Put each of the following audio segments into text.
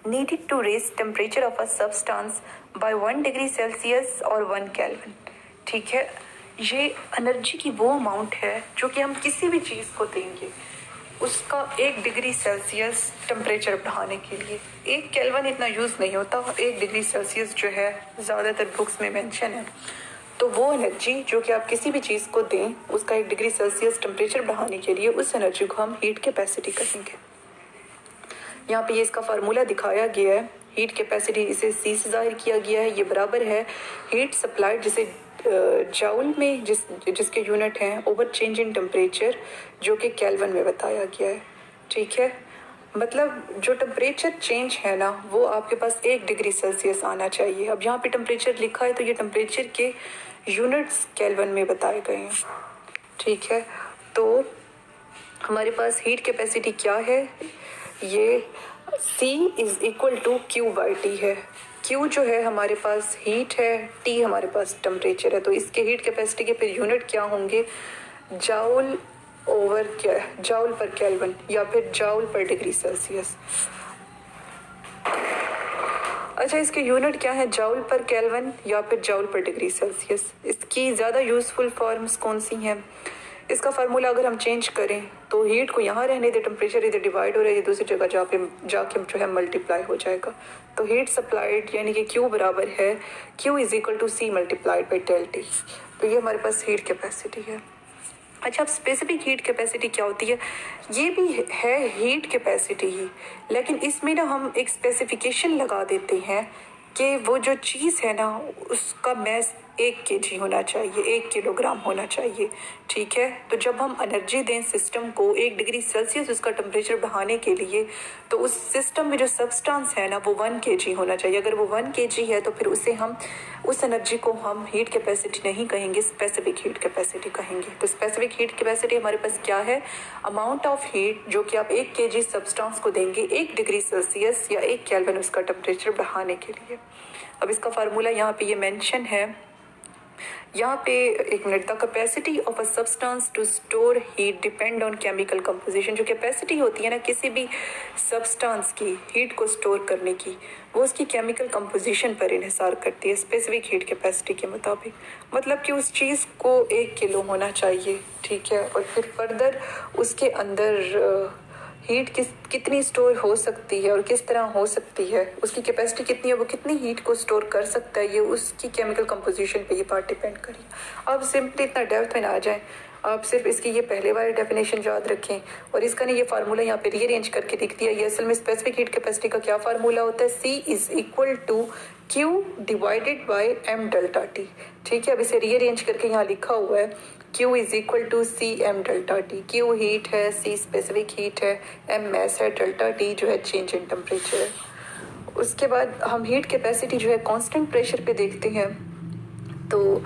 needed to raise temperature of a substance by 1 degree Celsius और 1 kelvin. ठीक है, ये एनर्जी की वो अमाउंट है जो कि हम किसी भी चीज़ को देंगे उसका 1 डिग्री सेल्सियस टेम्परेचर बढ़ाने के लिए। 1 केल्विन इतना यूज़ नहीं होता, 1 डिग्री सेल्सियस जो है ज़्यादातर बुक्स में मेंशन है। तो वो एनर्जी जो कि आप किसी भी चीज़ को दें उसका 1 डिग्री सेल्सियस टेम्परेचर बढ़ाने के लिए, उस एनर्जी को हम हीट कैपेसिटी कहेंगे। यहाँ पे ये इसका फार्मूला दिखाया गया है। हीट कैपेसिटी इसे सी से जाहिर किया गया है। ये बराबर है हीट सप्लाइड जिसे जाउल में जिसके यूनिट हैं ओवर चेंज इन टेम्परेचर जो कि केल्विन में बताया गया है। ठीक है, मतलब जो टेम्परेचर चेंज है ना वो आपके पास 1 डिग्री सेल्सियस आना चाहिए। अब यहाँ पे टेम्परेचर लिखा है तो ये टेम्परेचर के यूनिट्स केल्विन में बताए गए हैं। ठीक है, तो हमारे पास हीट कैपेसिटी क्या है, ये C is equal to Q by T है। Q जो है हमारे पास हीट है, T हमारे पास टेम्परेचर है। तो इसके हीट कैपेसिटी के फिर यूनिट क्या होंगे, जाउल ओवर क्या, जाउल पर केल्विन या फिर जाउल पर डिग्री सेल्सियस। अच्छा, इसके यूनिट क्या है, जाउल पर केल्विन या फिर जाउल पर डिग्री सेल्सियस। इसकी ज़्यादा यूजफुल फॉर्म्स कौन सी हैं, इसका फार्मूला अगर हम चेंज करें तो हीट को यहाँ रहने दे, टेम्परेचर इधर डिवाइड हो रहा है, ये दूसरी जगह जाके जो है मल्टीप्लाई हो जाएगा। तो हीट सप्लाइड यानी कि Q बराबर है Q is equal to C multiplied by del T. तो ये हमारे पास हीट कैपेसिटी है। अच्छा, अब स्पेसिफिक हीट कैपेसिटी क्या होती है, ये भी है हीट कैपेसिटी ही, लेकिन इसमें ना हम एक स्पेसिफिकेशन लगा देते हैं कि वो जो चीज़ है ना उसका मैस 1 kg होना चाहिए, 1 किलोग्राम होना चाहिए। ठीक है, तो जब हम एनर्जी दें सिस्टम को 1 डिग्री सेल्सियस उसका टेम्परेचर बढ़ाने के लिए, तो उस सिस्टम में जो सब्सटेंस है ना वो 1 kg होना चाहिए। अगर वो 1 kg है तो फिर उस एनर्जी को हम हीट कैपेसिटी नहीं कहेंगे, स्पेसिफिक हीट कैपेसिटी कहेंगे। तो स्पेसिफिक हीट कैपेसिटी हमारे पास क्या है, अमाउंट ऑफ हीट जो कि आप 1 kg सब्सटेंस को देंगे 1 डिग्री सेल्सियस या 1 केल्विन उसका टेम्परेचर बढ़ाने के लिए। अब इसका फार्मूला यहाँ पे ये मेंशन है, यहाँ पे एक minute, the capacity of a substance to store heat depend on chemical composition. जो कैपेसिटी होती है ना किसी भी सब्सटेंस की हीट को स्टोर करने की, वो उसकी केमिकल कंपोजिशन पर इन्हिसार करती है स्पेसिफिक हीट कैपेसिटी के मुताबिक। मतलब कि उस चीज़ को 1 किलो होना चाहिए। ठीक है, और फिर फर्दर उसके अंदर हीट कितनी स्टोर हो सकती है और किस तरह हो सकती है, उसकी कैपेसिटी कितनी है, वो कितनी हीट को स्टोर कर सकता है, ये उसकी केमिकल कंपोजिशन पे ये पार्ट डिपेंड करेगी। अब सिंपली इतना डेप्थ में ना आ जाए, आप सिर्फ इसकी ये पहले वाली डेफिनेशन याद रखें और इसका ना ये फार्मूला यहाँ पे रीअरेंज करके लिख दिया। ये असल में स्पेसिफिक हीट कैपेसिटी का क्या फार्मूला होता है, C is equal to Q divided by M delta T. ठीक है, अब इसे रीअरेंज करके यहाँ लिखा हुआ है Q is equal to C M delta T. Q heat है, C स्पेसिफिक हीट है, M मैस है, डेल्टा T जो है चेंज इन टेम्परेचर है। उसके बाद हम हीट कैपेसिटी जो है कांस्टेंट प्रेशर पे देखते हैं। तो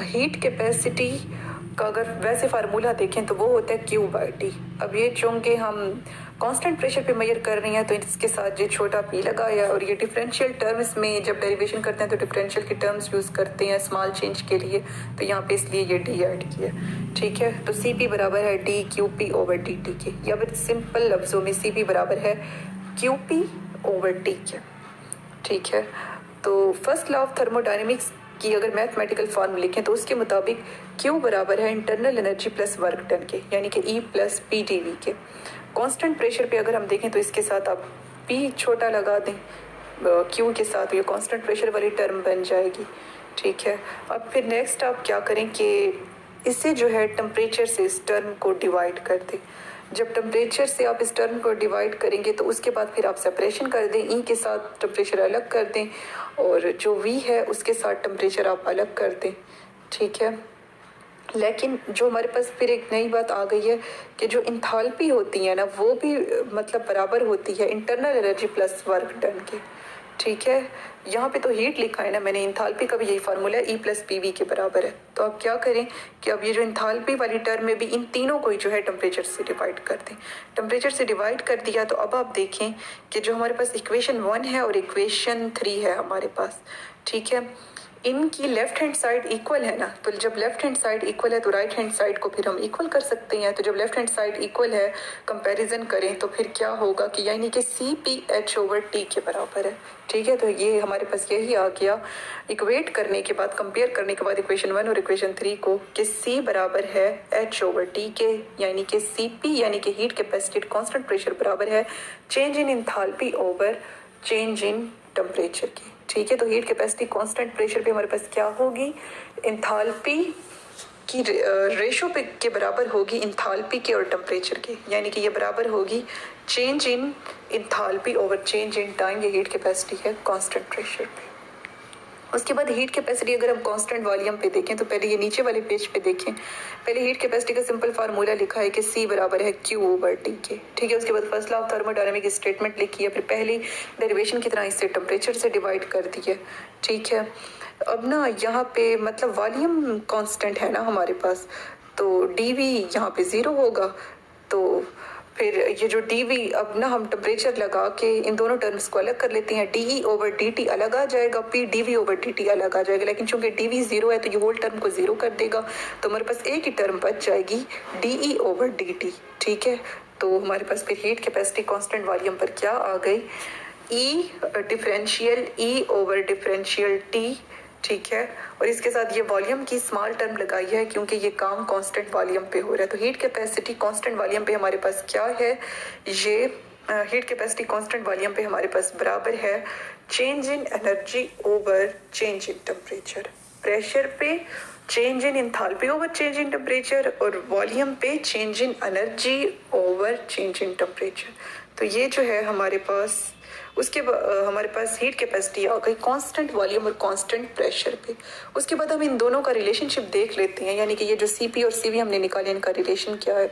हीट कैपेसिटी का अगर वैसे फार्मूला देखें तो वो होता है Q बाई टी। अब ये चूँकि हम कांस्टेंट प्रेशर पे मेजर कर रही हैं तो इसके साथ ये छोटा p लगाया, और ये डिफरेंशियल टर्म्स में जब डेरिवेशन करते हैं तो डिफरेंशियल के टर्म्स यूज़ करते हैं स्मॉल चेंज के लिए, तो यहाँ पे इसलिए ये d ऐड किया। ठीक है, तो Cp बराबर है D Q P over D T के, या फिर सिंपल लफ्ज़ों में Cp बराबर है QP ओवर टी के। ठीक है, तो फर्स्ट लॉ ऑफ थर्मोडायनेमिक्स की अगर मैथमेटिकल फॉर्म लिखें तो उसके मुताबिक Q बराबर है internal energy plus work done के, यानी कि E plus P D V के। कांस्टेंट प्रेशर पे अगर हम देखें तो इसके साथ आप P छोटा लगा दें Q के साथ, ये कांस्टेंट प्रेशर वाली टर्म बन जाएगी। ठीक है, अब फिर नेक्स्ट आप क्या करें कि इससे जो है टेम्परेचर से इस टर्म को डिवाइड कर दें। जब टेम्परेचर से आप इस टर्म को डिवाइड करेंगे तो उसके बाद फिर आप सेपरेशन कर दें, ई के साथ टेम्परेचर अलग कर दें और जो वी है उसके साथ टेम्परेचर आप अलग कर दें। ठीक है, लेकिन जो हमारे पास फिर एक नई बात आ गई है कि जो इंथाल्पी होती है ना वो भी मतलब बराबर होती है internal energy plus work done के। ठीक है, यहाँ पे तो हीट लिखा है ना मैंने, इंथाल्पी का भी यही फार्मूला है, E प्लस पी वी के बराबर है। तो आप क्या करें कि अब ये जो इंथाल्पी वाली टर्म में भी इन तीनों को ही जो है टेम्परेचर से डिवाइड कर दें। टेम्परेचर से डिवाइड कर दिया तो अब आप देखें कि जो हमारे पास इक्वेशन 1 है और इक्वेशन 3 है हमारे पास। ठीक है, इनकी लेफ्ट हैंड साइड इक्वल है ना, तो जब लेफ्ट हैंड साइड इक्वल है तो राइट हैंड साइड को फिर हम इक्वल कर सकते हैं। तो जब लेफ्ट हैंड साइड इक्वल है, कंपैरिजन करें तो फिर क्या होगा कि यानी कि CPH/T के बराबर है। ठीक है, तो ये हमारे पास यही आ गया इक्वेट करने के बाद, कंपेयर करने के बाद इक्वेशन 1 और इक्वेशन 3 को, कि C बराबर है H/T के, यानी कि CP यानी कि हीट कैपेसिटी कांस्टेंट प्रेशर बराबर है change in enthalpy over change in temperature की। ठीक है, तो हीट कैपेसिटी कांस्टेंट प्रेशर पे हमारे पास क्या होगी, एंथैल्पी की रेशो पे के बराबर होगी एंथैल्पी के और टेम्परेचर के, यानी कि ये बराबर होगी change in enthalpy over change in time. ये हीट कैपेसिटी है कांस्टेंट प्रेशर पे। उसके बाद हीट कैपेसिटी अगर हम कांस्टेंट वॉल्यूम पे देखें तो पहले ये नीचे वाले पेज पे देखें, पहले हीट कैपेसिटी का सिंपल फार्मूला लिखा है कि C बराबर है Q/T के। ठीक है, उसके बाद first law of thermodynamic statement लिखी है, फिर पहली डेरिवेशन की तरह इससे टेम्परेचर से डिवाइड कर दिए। ठीक है, अब ना यहाँ पे मतलब वॉल्यूम कांस्टेंट है ना हमारे पास, तो dV यहाँ पे 0 होगा। तो फिर ये जो dV, अब ना हम टेम्परेचर लगा के इन दोनों टर्म्स को अलग कर लेते हैं। dE/dt अलग आ जाएगा, P dV/dt अलग आ जाएगा, लेकिन चूंकि dV 0 है तो ये होल टर्म को 0 कर देगा, तो हमारे पास एक ही टर्म बच जाएगी dE/dt। ठीक है, तो हमारे पास फिर हीट कैपेसिटी कांस्टेंट वॉल्यूम पर क्या आ गई, E डिफरेंशियल E/डिफरेंशियल T। ठीक है, और इसके साथ ये वॉल्यूम की स्मॉल टर्म लगाई है क्योंकि ये काम कांस्टेंट वॉल्यूम पे हो रहा है। तो हीट कैपेसिटी कांस्टेंट वॉल्यूम पे हमारे पास क्या है, ये हीट कैपेसिटी कांस्टेंट वॉल्यूम पे हमारे पास बराबर है change in energy over change in temperature. Pressure पे change in enthalpy over change in temperature, और वॉल्यूम पे change in energy over change in temperature. तो ये जो है हमारे पास, उसके हमारे पास हीट कैपेसिटी आ गई कांस्टेंट वॉल्यूम और कांस्टेंट प्रेशर पे। उसके बाद हम इन दोनों का रिलेशनशिप देख लेते हैं, यानी कि ये जो CP और CV हमने निकाले, इनका रिलेशन क्या है।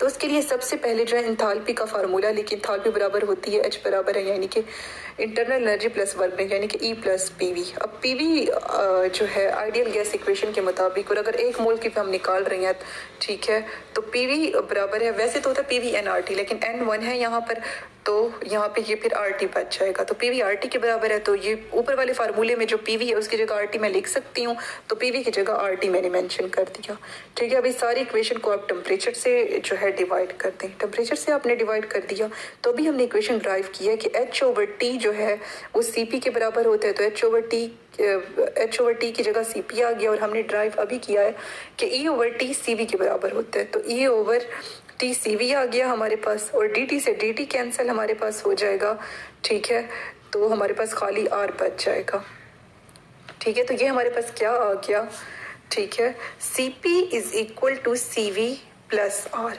तो उसके लिए सबसे पहले जो है एंथैल्पी का फार्मूला लिखिए। एंथैल्पी बराबर होती है H बराबर है यानी कि internal energy plus work done, यानी कि E+PV। अब PV जो है आइडियल गैस इक्वेशन के मुताबिक, और अगर 1 मोल की हम निकाल रहे हैं, ठीक है, तो PV बराबर है, वैसे तो होता है PV/NRT, लेकिन N1 है यहाँ पर, तो यहाँ पे ये फिर RT बच जाएगा। तो PV RT के बराबर है, तो ये ऊपर वाले फार्मूले में जो PV है उसकी जगह RT मैं लिख सकती हूँ, तो PV की जगह RT मैंने मेंशन कर दिया। ठीक है, अभी सारी इक्वेशन को आप टेम्परेचर से जो है डिवाइड कर दें। टेम्परेचर से आपने डिवाइड कर दिया तो अभी हमने इक्वेशन ड्राइव की है कि H/T जो है वो CP के बराबर होता है, तो H/T की जगह CP आ गया, और हमने ड्राइव अभी किया है कि E/T CV के बराबर होता है, तो E/T CV आ गया हमारे पास, और DT से DT कैंसिल हमारे पास हो जाएगा। ठीक है, तो हमारे पास खाली R बच जाएगा। ठीक है, तो ये हमारे पास क्या आ गया, ठीक है, CP = CV + R।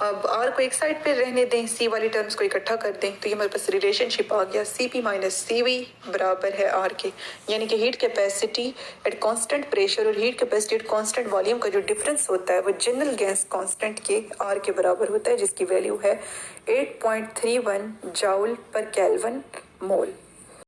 अब R को एक साइड पे रहने दें, C वाली टर्म्स को इकट्ठा कर दें, तो ये हमारे पास रिलेशनशिप आ गया CP - CV बराबर है R के, यानी कि heat capacity at constant pressure और heat capacity at constant volume का जो डिफरेंस होता है वो जनरल गैस कांस्टेंट के R के बराबर होता है, जिसकी वैल्यू है 8.31 जूल पर केल्विन मोल।